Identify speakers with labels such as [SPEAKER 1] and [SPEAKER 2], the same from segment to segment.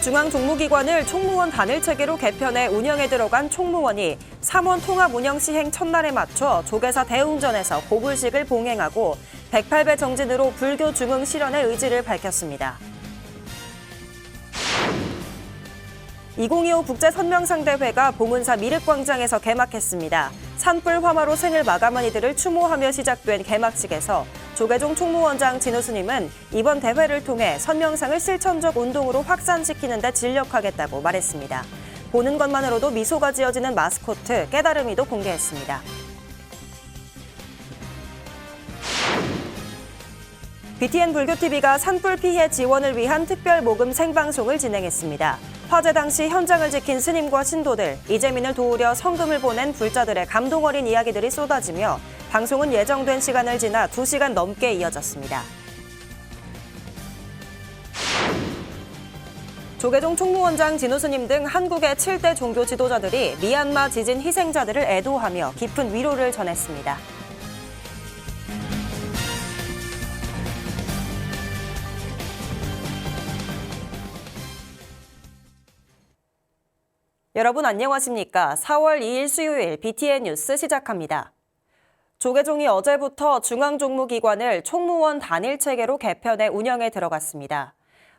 [SPEAKER 1] 중앙종무기관을 총무원 단일체계로 개편해 운영에 들어간 총무원이 3원 통합 운영 시행 첫날에 맞춰 조계사 대웅전에서 고불식을 봉행하고 108배 정진으로 불교 중흥 실현의 의지를 밝혔습니다. 2025 국제선명상대회가 봉은사 미륵광장에서 개막했습니다. 산불 화마로 생을 마감한 이들을 추모하며 시작된 개막식에서 조계종 총무원장 진우 스님은 이번 대회를 통해 선명상을 실천적 운동으로 확산시키는 데尽力하겠다고 말했습니다. 보는 것만으로도 미소가 지어지는 마스코트 깨달음이도 공개했습니다. BTN 불교TV가 산불 피해 지원을 위한 특별 모금 생방송을 진행했습니다. 화재 당시 현장을 지킨 스님과 신도들, 이재민을 도우려 성금을 보낸 불자들의 감동 어린 이야기들이 쏟아지며 방송은 예정된 시간을 지나 2시간 넘게 이어졌습니다. 조계종 총무원장 진우 스님 등 한국의 7대 종교 지도자들이 미얀마 지진 희생자들을 애도하며 깊은 위로를 전했습니다. 여러분 안녕하십니까? 4월 2일 수요일 BTN 뉴스 시작합니다. 조계종이 어제부터 중앙종무기관을 총무원 단일체계로 개편해 운영에 들어갔습니다.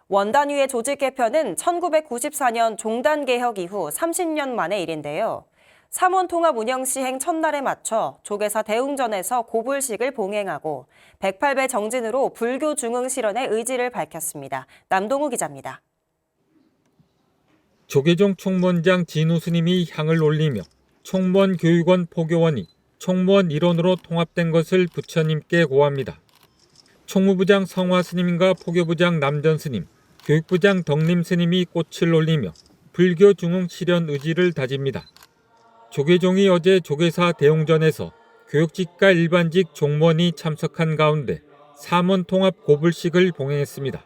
[SPEAKER 1] 원단위의 조직 개편은 1994년 종단개혁 이후 30년 만의 일인데요. 3원 통합 운영 시행 첫날에 맞춰 조계사 대웅전에서 고불식을 봉행하고 108배 정진으로 불교 중흥 실현의 의지를 밝혔습니다. 남동우 기자입니다.
[SPEAKER 2] 조계종 총무원장 진우 스님이 향을 올리며 총무원 교육원 포교원이 총무원 일원으로 통합된 것을 부처님께 고합니다. 총무부장 성화 스님과 포교부장 남전 스님, 교육부장 덕림 스님이 꽃을 올리며 불교 중흥 실현 의지를 다집니다. 조계종이 어제 조계사 대웅전에서 교육직과 일반직 종무원이 참석한 가운데 3원 통합 고불식을 봉행했습니다.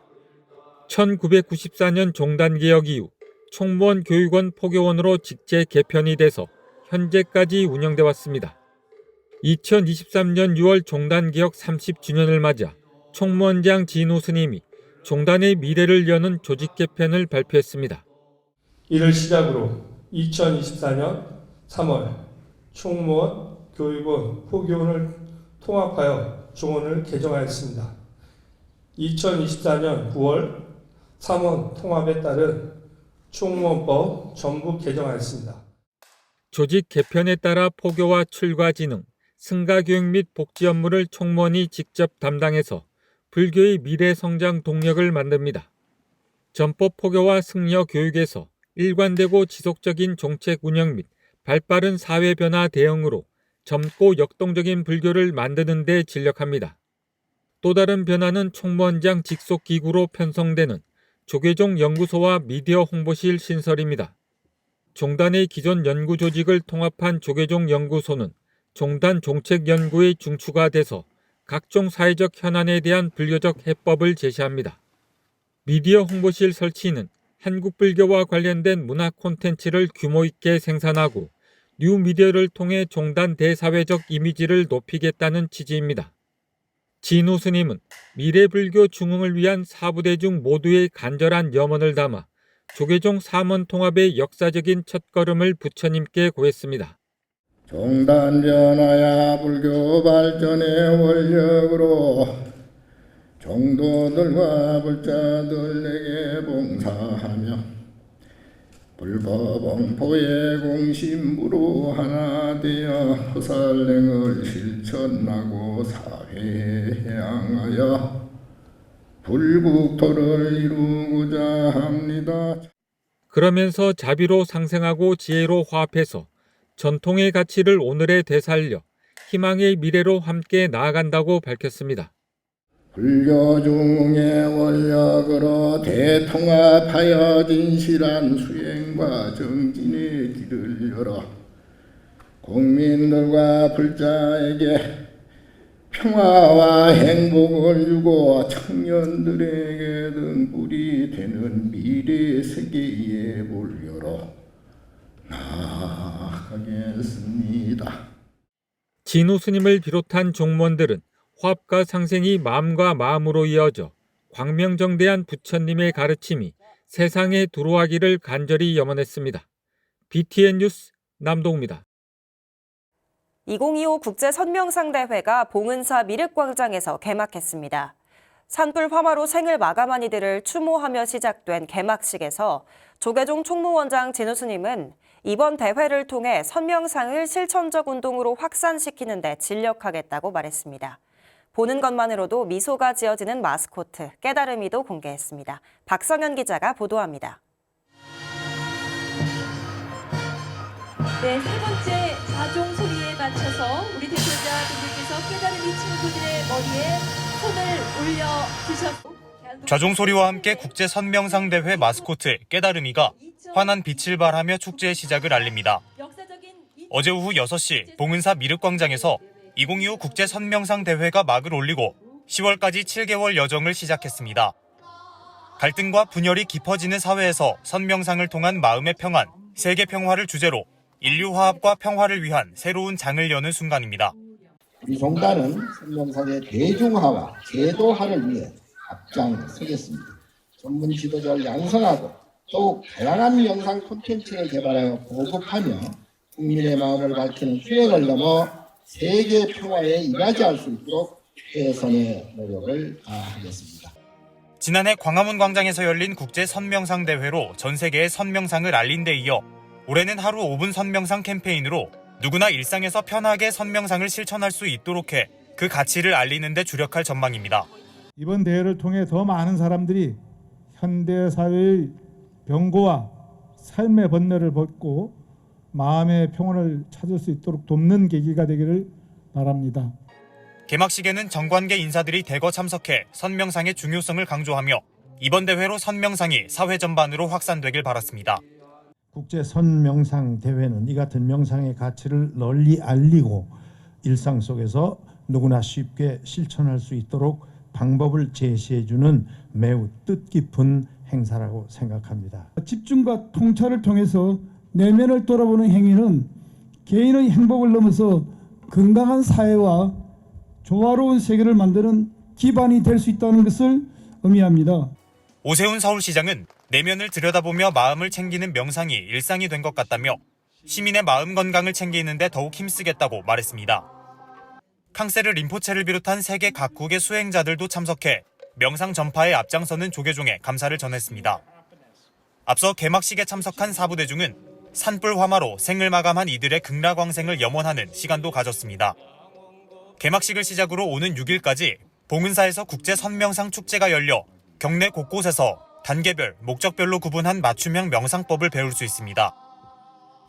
[SPEAKER 2] 1994년 종단개혁 이후 총무원 교육원 포교원으로 직제 개편이 돼서 현재까지 운영돼 왔습니다. 2023년 6월 종단개혁 30주년을 맞아 총무원장 진우 스님이 종단의 미래를 여는 조직 개편을 발표했습니다.
[SPEAKER 3] 이를 시작으로 2024년 3월 총무원, 교육원, 포교원을 통합하여 종원을 개정하였습니다. 2024년 9월 3원 통합에 따른 총무원법 전부 개정하였습니다.
[SPEAKER 2] 조직 개편에 따라 포교와 출가 진흥, 승가 교육 및 복지 업무를 총무원이 직접 담당해서 불교의 미래 성장 동력을 만듭니다. 전법 포교와 승려 교육에서 일관되고 지속적인 정책 운영 및 발빠른 사회 변화 대응으로 젊고 역동적인 불교를 만드는 데尽力합니다. 또 다른 변화는 총무원장 직속 기구로 편성되는 조계종 연구소와 미디어 홍보실 신설입니다. 종단의 기존 연구 조직을 통합한 조계종 연구소는 종단 종책 연구의 중추가 돼서 각종 사회적 현안에 대한 불교적 해법을 제시합니다. 미디어 홍보실 설치는 한국 불교와 관련된 문화 콘텐츠를 규모 있게 생산하고 뉴미디어를 통해 종단 대사회적 이미지를 높이겠다는 취지입니다. 진우 스님은 미래 불교 중흥을 위한 사부대중 모두의 간절한 염원을 담아 조계종 3원 통합의 역사적인 첫걸음을 부처님께 고했습니다.
[SPEAKER 4] 종단 변화야 불교 발전의 원력으로 종도들과 불자들에게 봉사하며 불법옹포의 공심부로 하나 되어 허살랭을 실천하고 사회에 향하여 불국토를 이루고자 합니다.
[SPEAKER 2] 그러면서 자비로 상생하고 지혜로 화합해서 전통의 가치를 오늘에 되살려 희망의 미래로 함께 나아간다고 밝혔습니다.
[SPEAKER 4] 불교 중흥의 원력으로 대통합하여 진실한 수행과 정진의 길을 열어 국민들과 불자에게 평화와 행복을 주고 청년들에게 등불이 되는 미래 세계의 물려로 나아가겠습니다.
[SPEAKER 2] 진우 스님을 비롯한 종무원들은 화합과 상생이 마음과 마음으로 이어져 광명정대한 부처님의 가르침이 세상에 들어가기를 간절히 염원했습니다. BTN 뉴스 남동우입니다.
[SPEAKER 1] 2025 국제선명상대회가 봉은사 미륵광장에서 개막했습니다. 산불 화마로 생을 마감한 이들을 추모하며 시작된 개막식에서 조계종 총무원장 진우 스님은 이번 대회를 통해 선명상을 실천적 운동으로 확산시키는 데 진력하겠다고 말했습니다. 보는 것만으로도 미소가 지어지는 마스코트, 깨달음이도 공개했습니다. 박성현 기자가 보도합니다.
[SPEAKER 5] 네, 세 번째 자종 소리에 맞춰서 우리 대표자분들께서 깨달음이 친구들의 머리에 손을 올려주셨습니다.
[SPEAKER 6] 좌종 소리와 함께 국제 선명상 대회 마스코트 깨달음이가 환한 빛을 발하며 축제의 시작을 알립니다. 어제 오후 6시 봉은사 미륵광장에서 2025 국제 선명상 대회가 막을 올리고 10월까지 7개월 여정을 시작했습니다. 갈등과 분열이 깊어지는 사회에서 선명상을 통한 마음의 평안, 세계 평화를 주제로 인류 화합과 평화를 위한 새로운 장을 여는 순간입니다.
[SPEAKER 4] 우리 종단은 선명상의 대중화와 제도화를 위해 앞장서겠습니다. 전문 지도자를 양성하고 더욱 다양한 영상 콘텐츠를 개발하여 보급하며 국민의 마음을 밝히는 수행을 넘어 세계 평화에 이바지할 수 있도록 최선의 노력을 다하겠습니다.
[SPEAKER 6] 지난해 광화문 광장에서 열린 국제 선명상 대회로 전 세계에 선명상을 알린 데 이어 올해는 하루 5분 선명상 캠페인으로 누구나 일상에서 편하게 선명상을 실천할 수 있도록 해 그 가치를 알리는 데 주력할 전망입니다.
[SPEAKER 7] 이번 대회를 통해 더 많은 사람들이 현대사회의 병고와 삶의 번뇌를 벗고 마음의 평온을 찾을 수 있도록 돕는 계기가 되기를 바랍니다.
[SPEAKER 6] 개막식에는 정관계 인사들이 대거 참석해 선명상의 중요성을 강조하며 이번 대회로 선명상이 사회 전반으로 확산되길 바랐습니다.
[SPEAKER 7] 국제 선명상 대회는 이 같은 명상의 가치를 널리 알리고 일상 속에서 누구나 쉽게 실천할 수 있도록 방법을 제시해주는 매우 뜻깊은 행사라고 생각합니다. 집중과 통찰을 통해서 내면을 돌아보는 행위는 개인의 행복을 넘어서 건강한 사회와 조화로운 세계를 만드는 기반이 될 수 있다는 것을 의미합니다.
[SPEAKER 6] 오세훈 서울시장은 내면을 들여다보며 마음을 챙기는 명상이 일상이 된 것 같다며 시민의 마음 건강을 챙기는 데 더욱 힘쓰겠다고 말했습니다. 캉세르 림포체를 비롯한 세계 각국의 수행자들도 참석해 명상 전파에 앞장서는 조계종에 감사를 전했습니다. 앞서 개막식에 참석한 사부대중은 산불 화마로 생을 마감한 이들의 극락광생을 염원하는 시간도 가졌습니다. 개막식을 시작으로 오는 6일까지 봉은사에서 국제 선명상 축제가 열려 경내 곳곳에서 단계별, 목적별로 구분한 맞춤형 명상법을 배울 수 있습니다.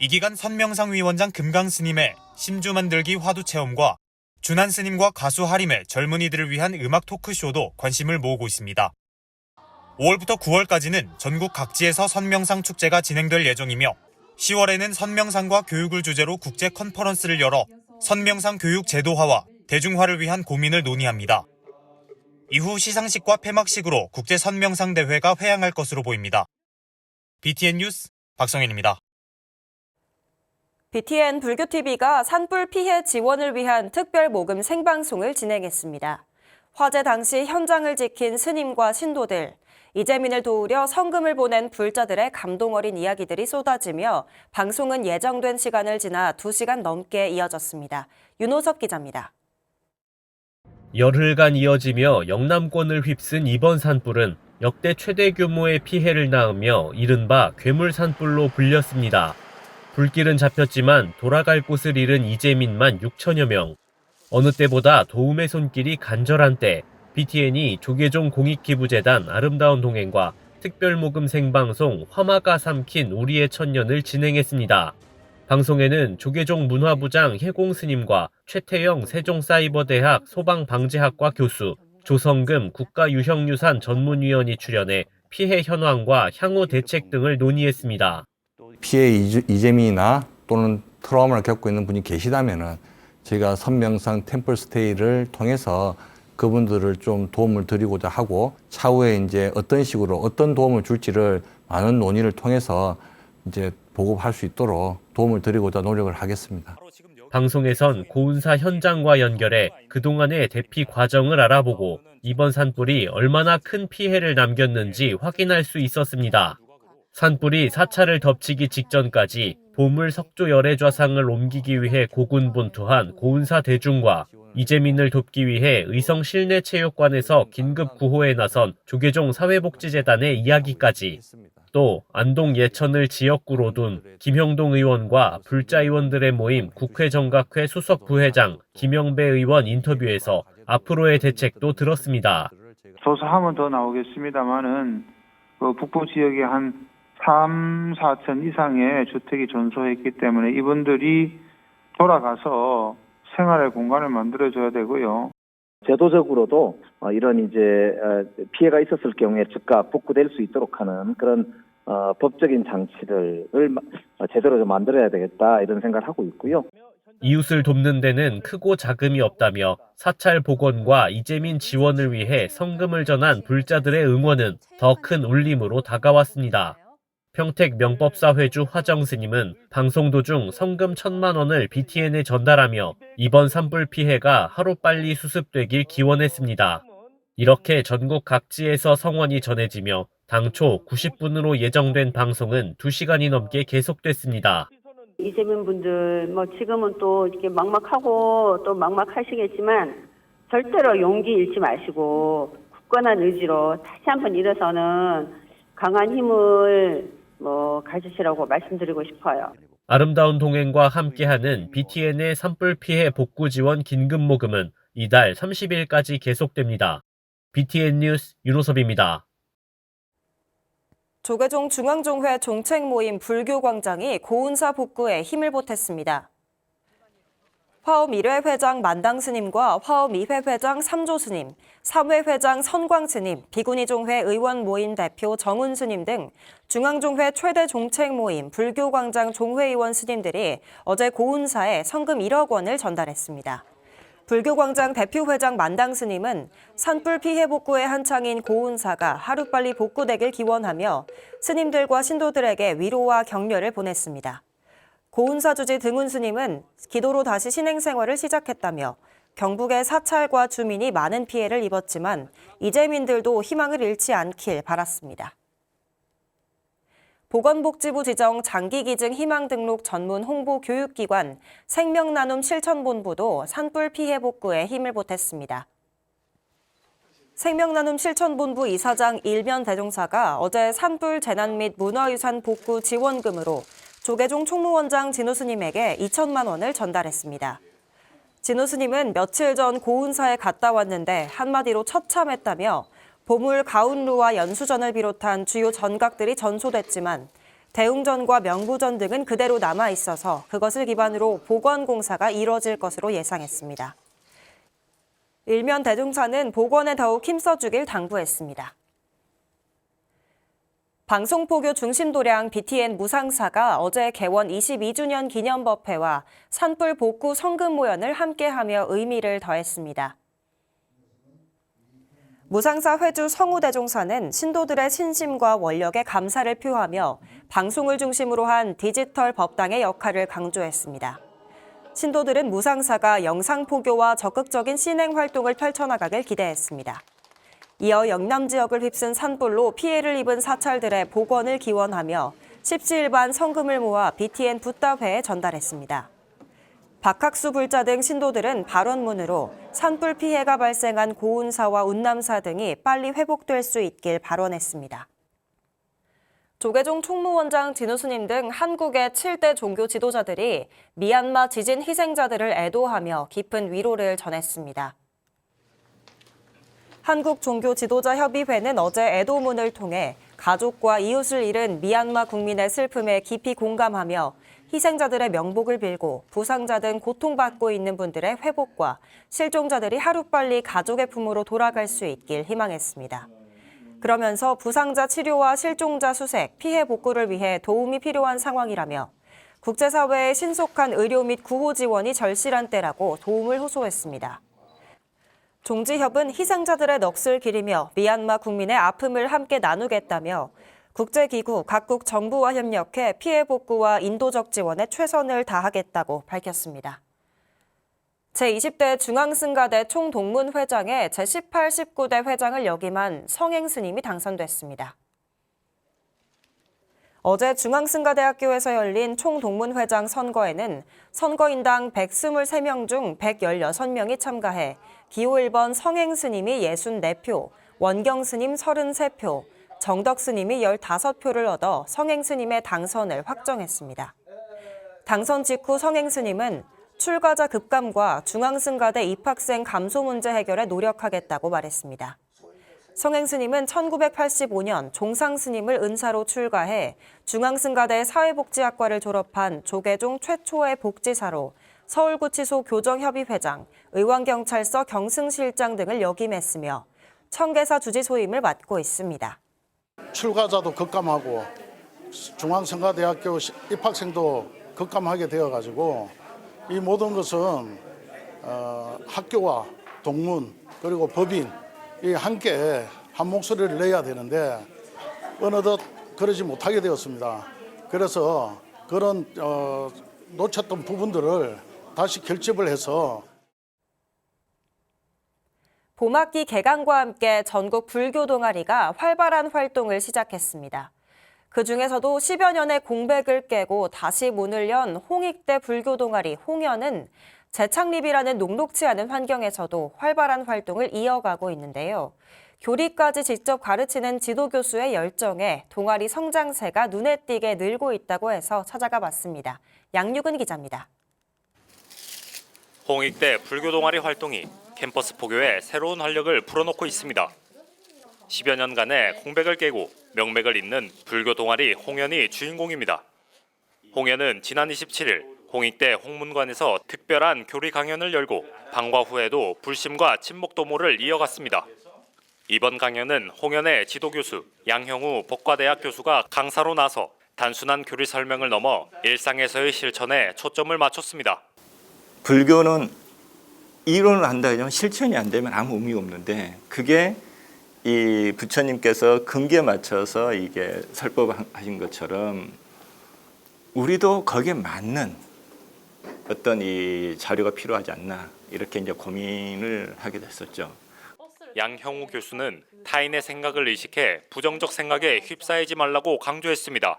[SPEAKER 6] 이 기간 선명상 위원장 금강 스님의 심주 만들기 화두 체험과 준한 스님과 가수 하림의 젊은이들을 위한 음악 토크쇼도 관심을 모으고 있습니다. 5월부터 9월까지는 전국 각지에서 선명상 축제가 진행될 예정이며 10월에는 선명상과 교육을 주제로 국제 컨퍼런스를 열어 선명상 교육 제도화와 대중화를 위한 고민을 논의합니다. 이후 시상식과 폐막식으로 국제 선명상 대회가 회항할 것으로 보입니다. BTN 뉴스 박성현입니다.
[SPEAKER 1] BTN 불교TV가 산불 피해 지원을 위한 특별 모금 생방송을 진행했습니다. 화재 당시 현장을 지킨 스님과 신도들, 이재민을 도우려 성금을 보낸 불자들의 감동 어린 이야기들이 쏟아지며 방송은 예정된 시간을 지나 2시간 넘게 이어졌습니다. 윤호섭 기자입니다.
[SPEAKER 8] 열흘간 이어지며 영남권을 휩쓴 이번 산불은 역대 최대 규모의 피해를 낳으며 이른바 괴물 산불로 불렸습니다. 불길은 잡혔지만 돌아갈 곳을 잃은 이재민만 6천여 명. 어느 때보다 도움의 손길이 간절한 때 BTN이 조계종 공익기부재단 아름다운 동행과 특별모금 생방송 화마가 삼킨 우리의 천년을 진행했습니다. 방송에는 조계종 문화부장 혜공스님과 최태영 세종사이버대학 소방방재학과 교수, 조성금 국가유형유산 전문위원이 출연해 피해 현황과 향후 대책 등을 논의했습니다.
[SPEAKER 9] 피해 이재민이나 또는 트라우마를 겪고 있는 분이 계시다면은 저희가 선명상 템플스테이를 통해서 그분들을 좀 도움을 드리고자 하고 차후에 이제 어떤 식으로 어떤 도움을 줄지를 많은 논의를 통해서 이제 보급할 수 있도록 도움을 드리고자 노력을 하겠습니다.
[SPEAKER 8] 방송에선 고운사 현장과 연결해 그동안의 대피 과정을 알아보고 이번 산불이 얼마나 큰 피해를 남겼는지 확인할 수 있었습니다. 산불이 사찰을 덮치기 직전까지 보물 석조 열애좌상을 옮기기 위해 고군분투한 고운사 대중과 이재민을 돕기 위해 의성 실내체육관에서 긴급 구호에 나선 조계종 사회복지재단의 이야기까지, 또 안동 예천을 지역구로 둔 김형동 의원과 불자 의원들의 모임 국회정각회 수석 부회장 김영배 의원 인터뷰에서 앞으로의 대책도 들었습니다.
[SPEAKER 10] 조사하면 더 나오겠습니다만은 북부 지역에 한 3, 4천 이상의 주택이 전소했기 때문에 이분들이 돌아가서 생활의 공간을 만들어줘야 되고요.
[SPEAKER 11] 제도적으로도 이런 이제 피해가 있었을 경우에 즉각 복구될 수 있도록 하는 그런 법적인 장치를 제대로 좀 만들어야 되겠다 이런 생각을 하고 있고요.
[SPEAKER 8] 이웃을 돕는 데는 크고 작음이 없다며 사찰 복원과 이재민 지원을 위해 성금을 전한 불자들의 응원은 더 큰 울림으로 다가왔습니다. 평택 명법사 회주 화정 스님은 방송 도중 성금 1,000만 원을 BTN에 전달하며 이번 산불 피해가 하루빨리 수습되길 기원했습니다. 이렇게 전국 각지에서 성원이 전해지며 당초 90분으로 예정된 방송은 2시간이 넘게 계속됐습니다.
[SPEAKER 12] 이재민 분들 지금은 또 이렇게 막막하고 또 막막하시겠지만 절대로 용기 잃지 마시고 굳건한 의지로 다시 한번 일어서는 강한 힘을 가지시라고 말씀드리고 싶어요.
[SPEAKER 8] 아름다운 동행과 함께하는 BTN의 산불 피해 복구 지원 긴급 모금은 이달 30일까지 계속됩니다. BTN 뉴스 윤호섭입니다.
[SPEAKER 1] 조계종 중앙종회 종책 모임 불교광장이 고운사 복구에 힘을 보탰습니다. 화엄 1회 회장 만당 스님과 화엄 2회 회장 삼조 스님, 3회 회장 선광 스님, 비구니종회 의원 모임 대표 정운 스님 등 중앙종회 최대 종책 모임 불교광장 종회의원 스님들이 어제 고운사에 성금 1억 원을 전달했습니다. 불교광장 대표회장 만당 스님은 산불 피해 복구에 한창인 고운사가 하루빨리 복구되길 기원하며 스님들과 신도들에게 위로와 격려를 보냈습니다. 고운사 주지 등운 스님은 기도로 다시 신행생활을 시작했다며 경북의 사찰과 주민이 많은 피해를 입었지만 이재민들도 희망을 잃지 않길 바랐습니다. 보건복지부 지정 장기기증 희망등록 전문 홍보교육기관 생명나눔 실천본부도 산불 피해 복구에 힘을 보탰습니다. 생명나눔 실천본부 이사장 일면 대종사가 어제 산불 재난 및 문화유산 복구 지원금으로 조계종 총무원장 진우 스님에게 2천만 원을 전달했습니다. 진우 스님은 며칠 전 고운사에 갔다 왔는데 한마디로 처참했다며 보물 가운루와 연수전을 비롯한 주요 전각들이 전소됐지만 대웅전과 명부전 등은 그대로 남아있어서 그것을 기반으로 복원공사가 이뤄질 것으로 예상했습니다. 일면 대종사는 복원에 더욱 힘써주길 당부했습니다. 방송포교 중심도량 BTN 무상사가 어제 개원 22주년 기념법회와 산불 복구 성금 모연을 함께하며 의미를 더했습니다. 무상사 회주 성우대종사는 신도들의 신심과 원력에 감사를 표하며 방송을 중심으로 한 디지털 법당의 역할을 강조했습니다. 신도들은 무상사가 영상포교와 적극적인 신행 활동을 펼쳐나가길 기대했습니다. 이어 영남 지역을 휩쓴 산불로 피해를 입은 사찰들의 복원을 기원하며 십시일반 성금을 모아 BTN 붓다회에 전달했습니다. 박학수 불자 등 신도들은 발언문으로 산불 피해가 발생한 고운사와 운남사 등이 빨리 회복될 수 있길 발언했습니다. 조계종 총무원장 진우 스님 등 한국의 7대 종교 지도자들이 미얀마 지진 희생자들을 애도하며 깊은 위로를 전했습니다. 한국종교지도자협의회는 어제 애도문을 통해 가족과 이웃을 잃은 미얀마 국민의 슬픔에 깊이 공감하며 희생자들의 명복을 빌고 부상자 등 고통받고 있는 분들의 회복과 실종자들이 하루빨리 가족의 품으로 돌아갈 수 있길 희망했습니다. 그러면서 부상자 치료와 실종자 수색, 피해 복구를 위해 도움이 필요한 상황이라며 국제사회의 신속한 의료 및 구호 지원이 절실한 때라고 도움을 호소했습니다. 종지협은 희생자들의 넋을 기리며 미얀마 국민의 아픔을 함께 나누겠다며 국제기구, 각국 정부와 협력해 피해 복구와 인도적 지원에 최선을 다하겠다고 밝혔습니다. 제20대 중앙승가대 총동문회장에 제18, 19대 회장을 역임한 성행스님이 당선됐습니다. 어제 중앙승가대학교에서 열린 총동문회장 선거에는 선거인당 123명 중 116명이 참가해 기호 1번 성행스님이 64표, 원경스님 33표, 정덕스님이 15표를 얻어 성행스님의 당선을 확정했습니다. 당선 직후 성행스님은 출가자 급감과 중앙승가대 입학생 감소 문제 해결에 노력하겠다고 말했습니다. 성행스님은 1985년 종상스님을 은사로 출가해 중앙승가대 사회복지학과를 졸업한 조계종 최초의 복지사로 서울구치소 교정협의회장, 의왕경찰서 경승실장 등을 역임했으며 청계사 주지소임을 맡고 있습니다.
[SPEAKER 13] 출가자도 급감하고 중앙성가대학교 입학생도 급감하게 되어가지고 이 모든 것은 학교와 동문 그리고 법인 이 함께 한 목소리를 내야 되는데 어느덧 그러지 못하게 되었습니다. 그래서 그런 놓쳤던 부분들을 다시 결집을 해서
[SPEAKER 1] 봄학기 개강과 함께 전국 불교 동아리가 활발한 활동을 시작했습니다. 그중에서도 10여 년의 공백을 깨고 다시 문을 연 홍익대 불교 동아리 홍연은 재창립이라는 녹록지 않은 환경에서도 활발한 활동을 이어가고 있는데요. 교리까지 직접 가르치는 지도교수의 열정에 동아리 성장세가 눈에 띄게 늘고 있다고 해서 찾아가 봤습니다. 양유근 기자입니다.
[SPEAKER 14] 홍익대 불교 동아리 활동이 캠퍼스 포교에 새로운 활력을 불어넣고 있습니다. 10여 년간의 공백을 깨고 명맥을 잇는 불교 동아리 홍연이 주인공입니다. 홍연은 지난 27일 홍익대 홍문관에서 특별한 교리 강연을 열고 방과 후에도 불심과 친목 도모를 이어갔습니다. 이번 강연은 홍연의 지도교수 양형우 법과대학 교수가 강사로 나서 단순한 교리 설명을 넘어 일상에서의 실천에 초점을 맞췄습니다.
[SPEAKER 15] 불교는 이론을 한다 하지만 실천이 안 되면 아무 의미가 없는데 그게 이 부처님께서 근기에 맞춰서 이게 설법하신 것처럼 우리도 거기에 맞는 어떤 이 자료가 필요하지 않나 이렇게 이제 고민을 하게 됐었죠.
[SPEAKER 14] 양형우 교수는 타인의 생각을 의식해 부정적 생각에 휩싸이지 말라고 강조했습니다.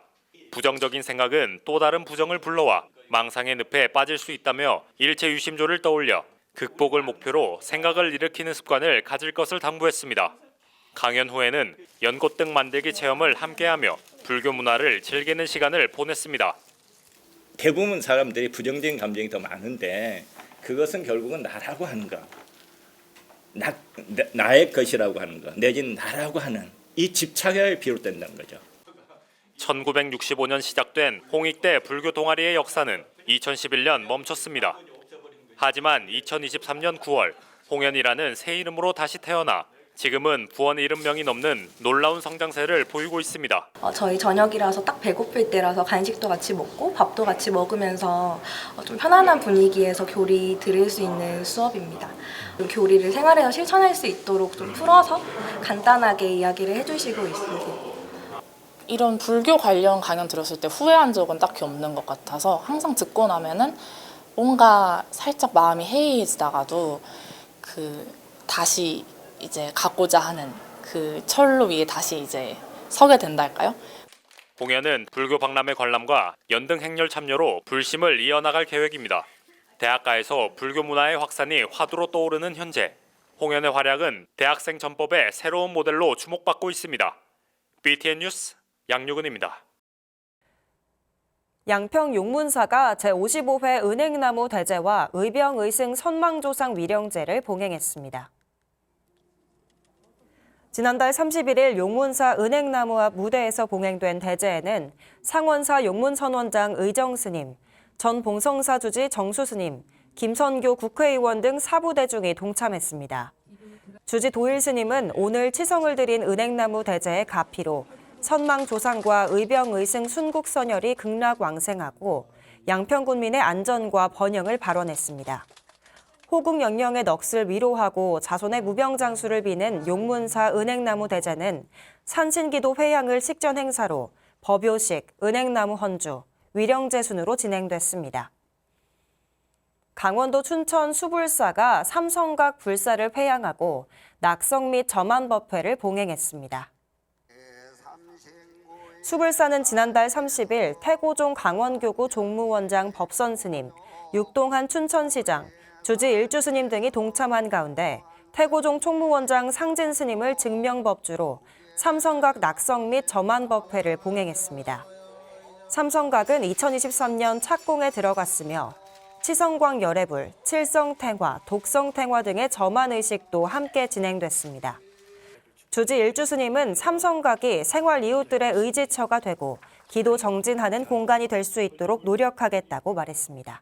[SPEAKER 14] 부정적인 생각은 또 다른 부정을 불러와 망상의 늪에 빠질 수 있다며 일체유심조를 떠올려 극복을 목표로 생각을 일으키는 습관을 가질 것을 당부했습니다. 강연 후에는 연꽃등 만들기 체험을 함께하며 불교 문화를 즐기는 시간을 보냈습니다.
[SPEAKER 15] 대부분 사람들이 부정적인 감정이 더 많은데 그것은 결국은 나라고 하는 거, 나의 것이라고 하는 거, 내지는 나라고 하는 이 집착에 비롯된다는 거죠.
[SPEAKER 14] 1965년 시작된 홍익대 불교 동아리의 역사는 2011년 멈췄습니다. 하지만 2023년 9월 홍연이라는 새 이름으로 다시 태어나 지금은 부원 70명이 넘는 놀라운 성장세를 보이고 있습니다.
[SPEAKER 16] 저희 저녁이라서 딱 배고플 때라서 간식도 같이 먹고 밥도 같이 먹으면서 좀 편안한 분위기에서 교리 들을 수 있는 수업입니다. 교리를 생활에서 실천할 수 있도록 좀 풀어서 간단하게 이야기를 해주시고 있습니다.
[SPEAKER 17] 이런 불교 관련 강연 들었을 때 후회한 적은 딱히 없는 것 같아서 항상 듣고 나면은 뭔가 살짝 마음이 해이해지다가도 다시 이제 갖고자 하는 그 철로 위에 다시 이제 서게 된달까요?
[SPEAKER 14] 공연은 불교 박람회 관람과 연등 행렬 참여로 불심을 이어나갈 계획입니다. 대학가에서 불교 문화의 확산이 화두로 떠오르는 현재 홍연의 활약은 대학생 전법의 새로운 모델로 주목받고 있습니다. BTN 뉴스 양유근입니다.
[SPEAKER 1] 양평 용문사가 제55회 은행나무 대제와 의병의승 선망조상 위령제를 봉행했습니다. 지난달 31일 용문사 은행나무 앞 무대에서 봉행된 대제에는 상원사 용문선원장 의정스님, 전 봉성사 주지 정수스님, 김선교 국회의원 등 사부대중이 동참했습니다. 주지 도일스님은 오늘 치성을 드린 은행나무 대제의 가피로 선망조상과 의병의승 순국선열이 극락왕생하고 양평군민의 안전과 번영을 발언했습니다. 호국영령의 넋을 위로하고 자손의 무병장수를 비는 용문사 은행나무 대제는 산신기도 회양을 식전 행사로 법요식, 은행나무 헌주, 위령제 순으로 진행됐습니다. 강원도 춘천 수불사가 삼성각 불사를 회양하고 낙성 및 점안 법회를 봉행했습니다. 수불사는 지난달 30일 태고종 강원교구 종무원장 법선 스님, 육동한 춘천시장, 주지 일주 스님 등이 동참한 가운데 태고종 총무원장 상진 스님을 증명법주로 삼성각 낙성 및 점안 법회를 봉행했습니다. 삼성각은 2023년 착공에 들어갔으며 치성광 열애불, 칠성탱화, 독성탱화 등의 점안 의식도 함께 진행됐습니다. 주지 일주 스님은 삼성각이 생활 이웃들의 의지처가 되고 기도 정진하는 공간이 될 수 있도록 노력하겠다고 말했습니다.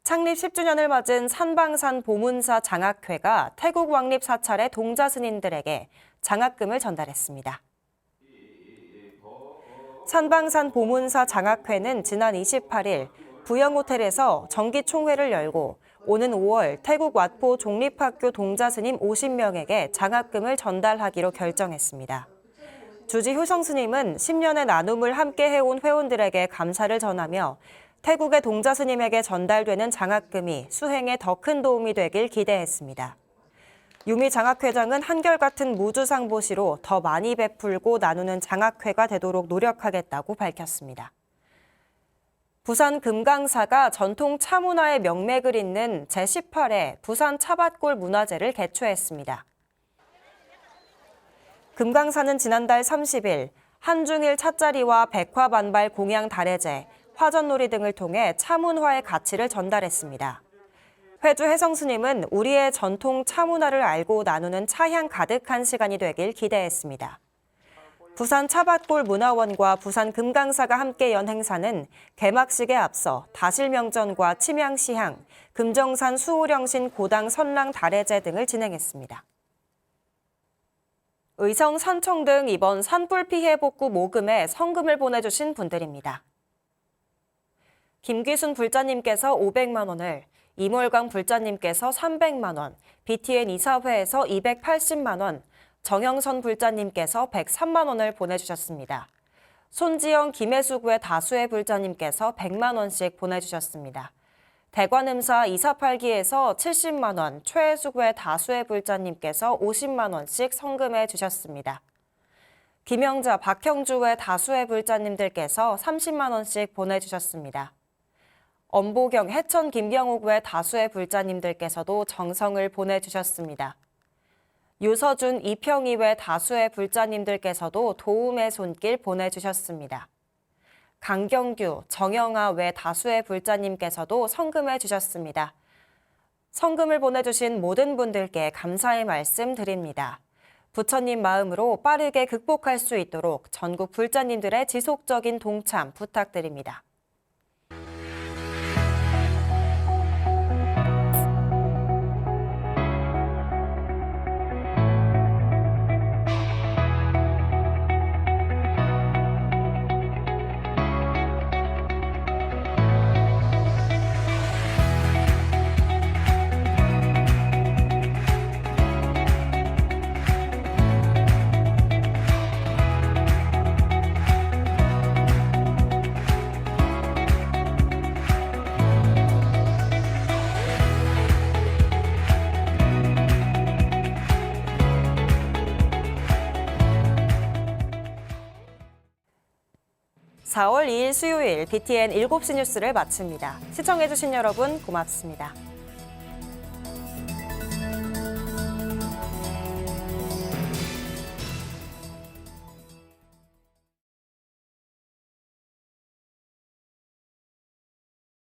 [SPEAKER 1] 창립 10주년을 맞은 산방산 보문사 장학회가 태국 왕립 사찰의 동자 스님들에게 장학금을 전달했습니다. 산방산 보문사 장학회는 지난 28일 부영호텔에서 정기총회를 열고 오는 5월 태국 왓포 종립학교 동자 스님 50명에게 장학금을 전달하기로 결정했습니다. 주지 효성 스님은 10년의 나눔을 함께 해온 회원들에게 감사를 전하며 태국의 동자 스님에게 전달되는 장학금이 수행에 더 큰 도움이 되길 기대했습니다. 유미 장학회장은 한결같은 무주상보시로 더 많이 베풀고 나누는 장학회가 되도록 노력하겠다고 밝혔습니다. 부산 금강사가 전통 차문화의 명맥을 잇는 제18회 부산 차밭골 문화제를 개최했습니다. 금강사는 지난달 30일 한중일 찻자리와 백화반발 공양 다래제, 화전놀이 등을 통해 차문화의 가치를 전달했습니다. 회주 혜성 스님은 우리의 전통 차문화를 알고 나누는 차향 가득한 시간이 되길 기대했습니다. 부산 차밭골 문화원과 부산 금강사가 함께 연 행사는 개막식에 앞서 다실명전과 침향시향, 금정산 수호령신 고당 선랑 다래제 등을 진행했습니다. 의성 산청 등 이번 산불 피해 복구 모금에 성금을 보내주신 분들입니다. 김귀순 불자님께서 500만 원을, 이몰강 불자님께서 300만 원, BTN 이사회에서 280만 원, 정영선 불자님께서 103만 원을 보내주셨습니다. 손지영 김해수구의 다수의 불자님께서 100만 원씩 보내주셨습니다. 대관음사 248기에서 70만 원, 최해수구의 다수의 불자님께서 50만 원씩 성금해 주셨습니다. 김영자, 박형주의 다수의 불자님들께서 30만 원씩 보내주셨습니다. 엄보경, 해천 김병호구의 다수의 불자님들께서도 정성을 보내주셨습니다. 유서준, 이평희의 다수의 불자님들께서도 도움의 손길 보내주셨습니다. 강경규, 정영아 외 다수의 불자님께서도 성금해 주셨습니다. 성금을 보내주신 모든 분들께 감사의 말씀 드립니다. 부처님 마음으로 빠르게 극복할 수 있도록 전국 불자님들의 지속적인 동참 부탁드립니다. (4월 2일) 수요일 BTN 7시 뉴스를 마칩니다. 시청해주신 여러분 고맙습니다.